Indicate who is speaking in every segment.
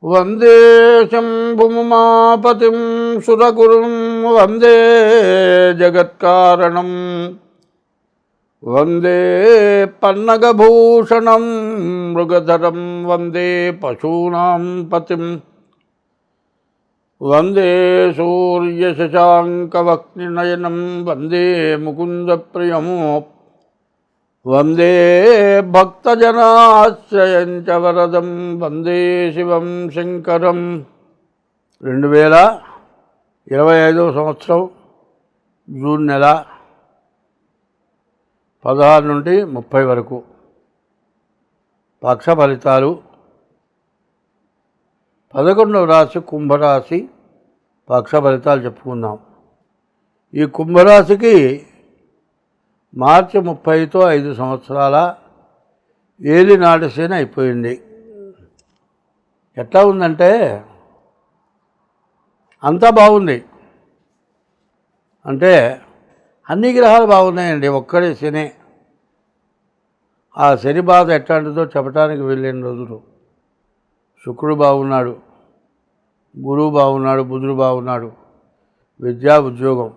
Speaker 1: వందే శంభుమాపతిం సురగురుం వందే జగత్కారణం వందే పన్నగభూషణం మృగధరం వందే పశూనాం పతిం వందే సూర్యశశాంకవక్నినయనం వందే ముకుందప్రియం వందే భక్తజనాశ్రయం చ వరదం వందే శివం శంకరం. 2025 సంవత్సరం జూన్ నెల 16 నుండి 30 వరకు పక్ష ఫలితాలు. 11వ రాశి కుంభరాశి పక్ష ఫలితాలు చెప్పుకుందాం. ఈ కుంభరాశికి మార్చి 30తో 5 సంవత్సరాల ఏలినాటి శని అయిపోయింది. ఎట్లా ఉందంటే అంతా బాగుంది, అంటే అన్ని గ్రహాలు బాగున్నాయండి, ఒక్కడే శని. ఆ శని బాధ ఎట్లాంటిదో చెప్పడానికి వెళ్ళిన రోజులు. శుక్రుడు బాగున్నాడు, గురువు బాగున్నాడు, బుధుడు బాగున్నాడు, విద్యా ఉద్యోగం,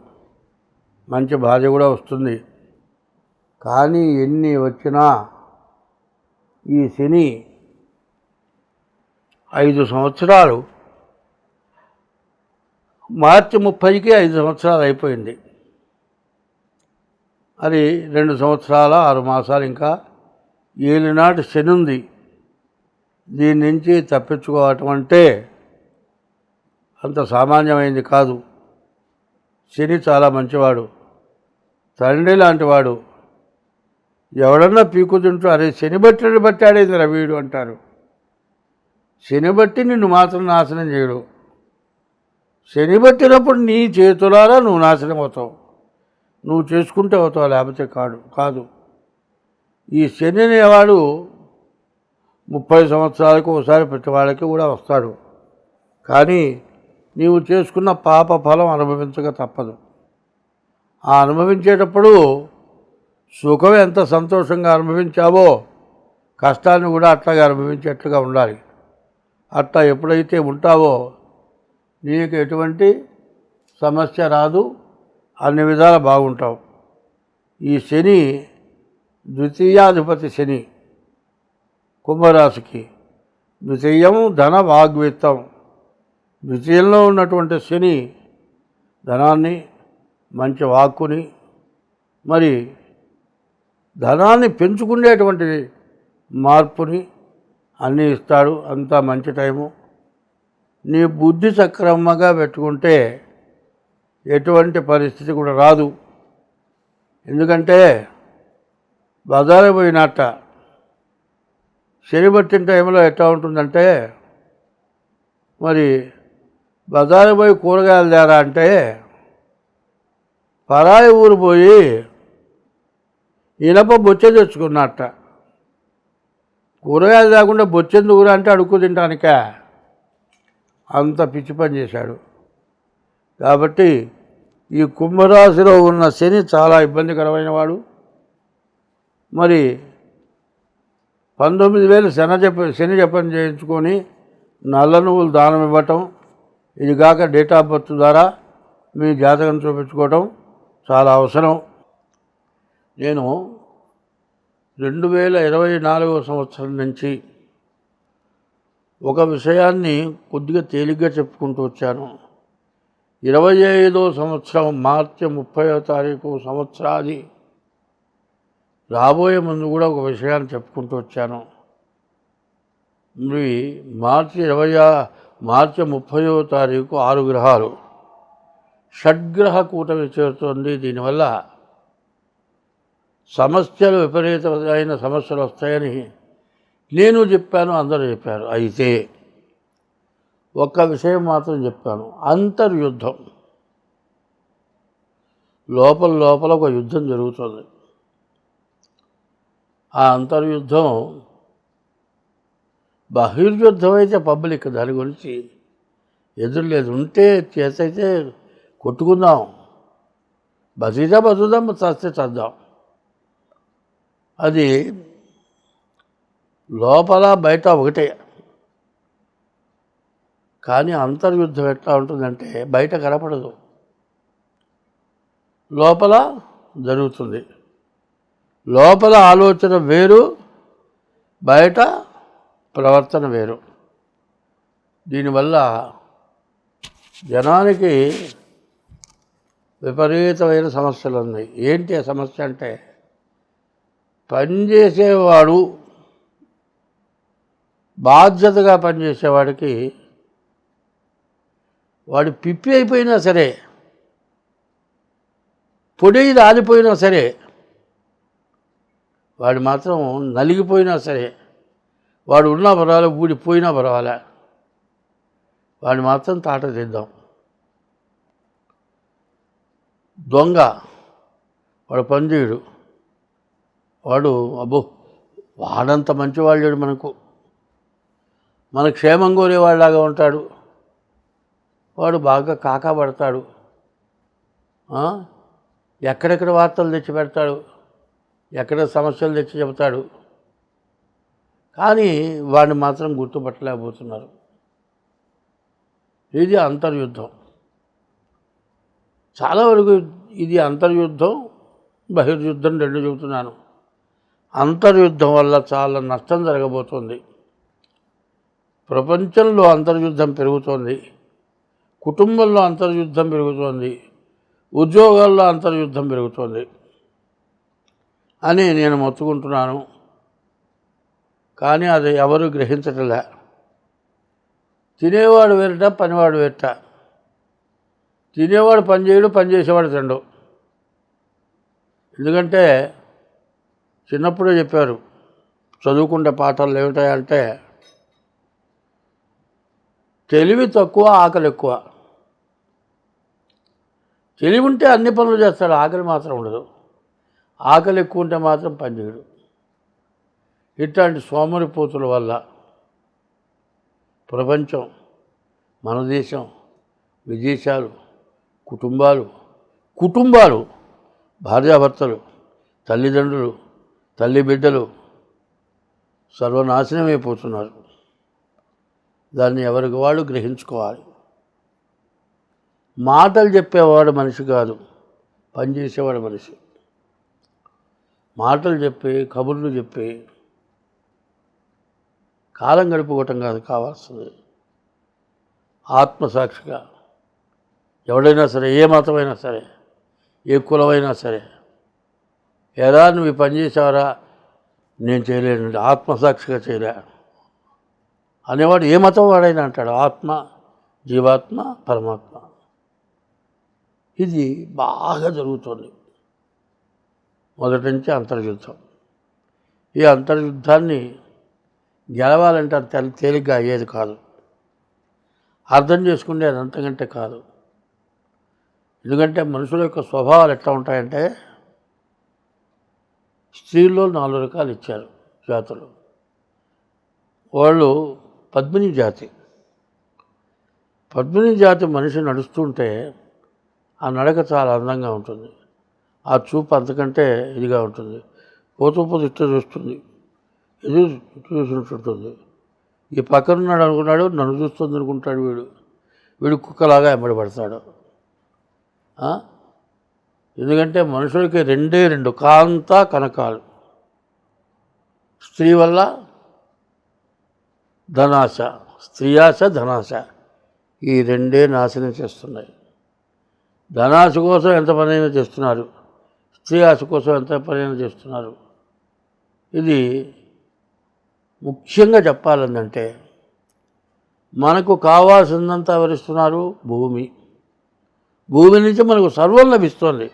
Speaker 1: మంచి భార్య కూడా వస్తుంది. కానీ ఎన్ని వచ్చినా ఈ శని 5 సంవత్సరాలు, మార్చి 30కి 5 సంవత్సరాలు అయిపోయింది. అది 2 సంవత్సరాల 6 మాసాలు ఇంకా ఏలినాటి శని ఉంది. దీని నుంచి తప్పించుకోవటం అంటే అంత సామాన్యమైంది కాదు. శని చాలా మంచివాడు, తండ్రి లాంటివాడు. ఎవడన్నా పీకుతుంటూ అరే శని బట్టి బట్టాడేంది రవీడు అంటారు. శని బట్టి నిన్ను మాత్రం నాశనం చేయడు. శని బట్టినప్పుడు నీ చేతులారా నువ్వు నాశనం అవుతావు. నువ్వు చేసుకుంటే అవుతావు, లేకపోతే కాదు. ఈ శని అనేవాడు 30 సంవత్సరాలకు ఒకసారి ప్రతి వాళ్ళకి కూడా వస్తాడు. కానీ నీవు చేసుకున్న పాప ఫలం అనుభవించక తప్పదు. ఆ అనుభవించేటప్పుడు సుఖం ఎంత సంతోషంగా అనుభవించావో కష్టాన్ని కూడా అట్లాగే అనుభవించేట్లుగా ఉండాలి. అట్లా ఎప్పుడైతే ఉంటావో నీకు ఎటువంటి సమస్య రాదు, అన్ని విధాలా బాగుంటావు. ఈ శని ద్వితీయాధిపతి శని కుంభరాశికి. ద్వితీయం ధన వాగ్విత్తం. ద్వితీయంలో ఉన్నటువంటి శని ధనాన్ని, మంచి వాక్కుని, మరి ధనాన్ని పెంచుకునేటువంటి మార్పుని అన్నీ ఇస్తాడు. అంతా మంచి టైము. నీ బుద్ధి సక్రమంగా పెట్టుకుంటే ఎటువంటి పరిస్థితి కూడా రాదు. ఎందుకంటే బజారు పోయినట్ట శని పట్టిన టైంలో ఎట్లా ఉంటుందంటే, మరి బజారు పోయి కూరగాయలు తేరా అంటే పరాయి ఊరు పోయి ఇనప బొచ్చే తెచ్చుకున్నట్ట. కూరగాయలు లేకుండా బొచ్చెందుకురా అంటే అడుక్కు తింటానిక. అంత పిచ్చి పని చేశాడు. కాబట్టి ఈ కుంభరాశిలో ఉన్న శని చాలా ఇబ్బందికరమైన వాడు. మరి 19,000 శని జపం చేయించుకొని నల్ల నువ్వులు దానం ఇవ్వటం, ఇది కాక డేట్ ఆఫ్ బర్త్ ద్వారా మీ జాతకం చూపించుకోవటం చాలా అవసరం. నేను 2024 సంవత్సరం నుంచి ఒక విషయాన్ని కొద్దిగా తేలిగ్గా చెప్పుకుంటూ వచ్చాను. 25వ సంవత్సరం మార్చి 30వ తారీఖు సంవత్సరాది రాబోయే ముందు కూడా ఒక విషయాన్ని చెప్పుకుంటూ వచ్చాను. మరి మార్చి 30వ తారీఖు 6 గ్రహాలు షడ్గ్రహ కూటమి చేరుతోంది. దీనివల్ల సమస్యలు, విపరీతమైన సమస్యలు వస్తాయని నేను చెప్పాను, అందరూ చెప్పారు. అయితే ఒక్క విషయం మాత్రం చెప్పాను, అంతర్యుద్ధం. లోపల ఒక యుద్ధం జరుగుతుంది. ఆ అంతర్యుద్ధం బహిర్యుద్ధం అయితే పబ్లిక్, దాని గురించి ఎదురులేదు. ఉంటే చేసైతే కొట్టుకుందాం, బతుకుదాం, చస్తే చద్దాం. అది లోపల బయట ఒకటే. కానీ అంతర్యుద్ధం ఎట్లా ఉంటుందంటే బయట కనపడదు, లోపల జరుగుతుంది. లోపల ఆలోచన వేరు, బయట ప్రవర్తన వేరు. దీనివల్ల జనానికి విపరీతమైన సమస్యలు ఉన్నాయి. ఏంటి ఆ సమస్య అంటే, పనిచేసేవాడు, బాధ్యతగా పనిచేసేవాడికి వాడు పిప్పి అయిపోయినా సరే, పొడి రాలిపోయినా సరే, వాడు మాత్రం నలిగిపోయినా సరే, వాడు ఉన్నా పర్వాలే, ఊడిపోయినా పర్వాలే, వాడు మాత్రం తాట తీద్దాం. దొంగ వాడు పనిచేయడు, వాడు అబ్బో వాడంత మంచివాళ్ళు మన క్షేమం కోరేవాళ్ళలాగా ఉంటాడు, వాడు బాగా కాకాపడతాడు, ఎక్కడెక్కడ వార్తలు తెచ్చి పెడతాడు, ఎక్కడ సమస్యలు తెచ్చి చెబుతాడు. కానీ వాడిని మాత్రం గుర్తుపట్టలేకపోతున్నారు. ఇది అంతర్యుద్ధం. చాలా వరకు ఇది అంతర్యుద్ధం, బహిర్యుద్ధం రెండు చెబుతున్నాను. అంతర్యుద్ధం వల్ల చాలా నష్టం జరగబోతోంది. ప్రపంచంలో అంతర్యుద్ధం పెరుగుతోంది, కుటుంబంలో అంతర్యుద్ధం పెరుగుతోంది, ఉద్యోగాల్లో అంతర్యుద్ధం పెరుగుతోంది అని నేను మొత్తుకుంటున్నాను. కానీ అది ఎవరు గ్రహించటలే. తినేవాడు వేరట, పనివాడు వేరట. తినేవాడు పని చేయడు, పని చేసేవాడు తినడు. ఎందుకంటే చిన్నప్పుడే చెప్పారు, చదువుకుంటే పాఠాలు ఏమిటాయంటే, తెలివి తక్కువ, ఆకలి ఎక్కువ. తెలివి ఉంటే అన్ని పనులు చేస్తాడు, ఆకలి మాత్రం ఉండదు. ఆకలి ఎక్కువ ఉంటే మాత్రం పని చేయడు. ఇట్లాంటి సోమరిపోతుల వల్ల ప్రపంచం, మన దేశం, విదేశాలు, కుటుంబాలు, భార్యాభర్తలు, తల్లిదండ్రులు, తల్లి బిడ్డలు సర్వనాశనమైపోతున్నారు. దాన్ని ఎవరికి వాళ్ళు గ్రహించుకోవాలి. మాటలు చెప్పేవాడు మనిషి కాదు, పనిచేసేవాడు మనిషి. మాటలు చెప్పి, కబుర్లు చెప్పి కాలం గడుపుకోవటం కాదు కావాల్సింది. ఆత్మసాక్షిగా ఎవడైనా సరే, ఏ మతమైనా సరే, ఏ కులమైనా సరే, ఎరా నువ్వు ఈ పని చేసావరా, నేను చేయలేనండి, ఆత్మసాక్షిగా చేయలే అనేవాడు ఏ మతం వాడైనా అంటాడు. ఆత్మ, జీవాత్మ, పరమాత్మ. ఇది బాగా జరుగుతుంది మొదటి నుంచి అంతర్యుద్ధం. ఈ అంతర్యుద్ధాన్ని గెలవాలంటే అంత తేలిగ్గా అయ్యేది కాదు. అర్థం చేసుకుంటే అది అంతకంటే కాదు. ఎందుకంటే మనుషుల యొక్క స్వభావాలు ఎట్లా ఉంటాయంటే, స్త్రీల్లో 4 రకాలు ఇచ్చారు జాతులు. వాళ్ళు పద్మిని జాతి. పద్మిని జాతి మనిషి నడుస్తుంటే ఆ నడక చాలా అందంగా ఉంటుంది, ఆ చూపు అంతకంటే ఇదిగా ఉంటుంది. పోతూ ఇట్లా చూస్తుంది, ఇది చూస్తుంటుంది. ఈ పక్కనున్నాడు అనుకున్నాడు, నన్ను చూస్తుంది అనుకుంటాడు. వీడు కుక్కలాగా ఎమ్మడిపడతాడు. ఎందుకంటే మనుషులకి 2 కాంత కనకాలు. స్త్రీ వల్ల ధనాశ, స్త్రీ ఆశ, ధనాశ, ఈ 2 నాశనం చేస్తున్నాయి. ధనాశ కోసం ఎంత పనైనా చేస్తున్నారు, స్త్రీ ఆశ కోసం ఎంత పనైనా చేస్తున్నారు. ఇది ముఖ్యంగా చెప్పాలంటే, మనకు కావాల్సిందంతా ఎవరిస్తున్నారు? భూమి నుంచి మనకు సర్వం లభిస్తుంది.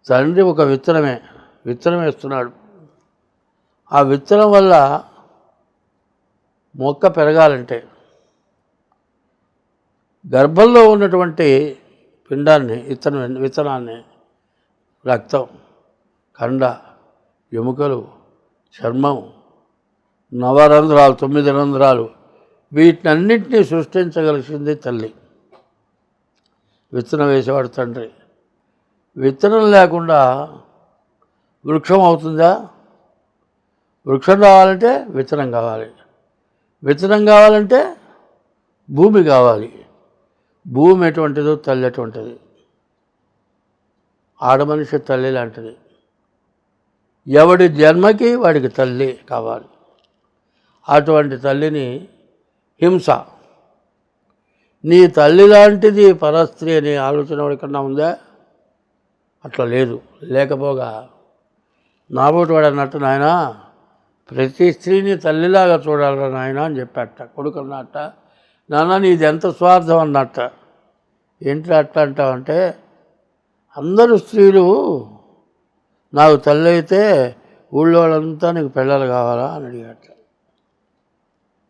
Speaker 1: తండ్రి ఒక విత్తనం వేస్తున్నాడు. ఆ విత్తనం వల్ల మొక్క పెరగాలంటే గర్భంలో ఉన్నటువంటి పిండాన్ని, విత్తనాన్ని, రక్తం, కండ, ఎముకలు, చర్మం, నవరంధ్రాలు, 9 రంధ్రాలు, వీటినన్నింటినీ సృష్టించగలిసింది తల్లి. విత్తనం వేసేవాడు తండ్రి. విత్తనం లేకుండా వృక్షం అవుతుందా? వృక్షం కావాలంటే విత్తనం కావాలి. విత్తనం కావాలంటే భూమి కావాలి. భూమి ఎటువంటిదో తల్లి ఎటువంటిది. ఆడమనిషి తల్లి లాంటిది. ఎవడి జన్మకి వాడికి తల్లి కావాలి. అటువంటి తల్లిని హింస, నీ తల్లి లాంటిది పరస్త్రీ అనే ఆలోచన ఎవరికన్నా ఉందా? అట్లా లేదు. లేకపోగా నాబోటి వాడు అన్నట్టు, నాయన ప్రతి స్త్రీని తల్లిలాగా చూడాలరా నాయన అని చెప్పాట. కొడుకు అన్నట్ట, నాన్న నీది ఎంత స్వార్థం అన్నట్ట. ఏంటి అట్లా అంటావంటే, అందరూ స్త్రీలు నాకు తల్లి అయితే ఊళ్ళో వాళ్ళంతా నీకు పిల్లలు కావాలా అని అడిగాట.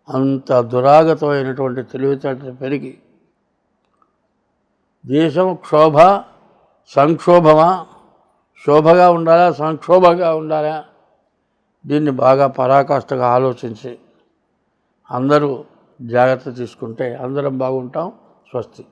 Speaker 1: అంత దురాగతమైనటువంటి తెలివితేటలు పెరిగి దేశం క్షోభ సంక్షోభమా, శోభగా ఉండాలా సంక్షోభంగా ఉండాలా, దీన్ని బాగా పరాకాష్ఠగా ఆలోచించి అందరూ జాగ్రత్త తీసుకుంటే అందరం బాగుంటాం. స్వస్తి.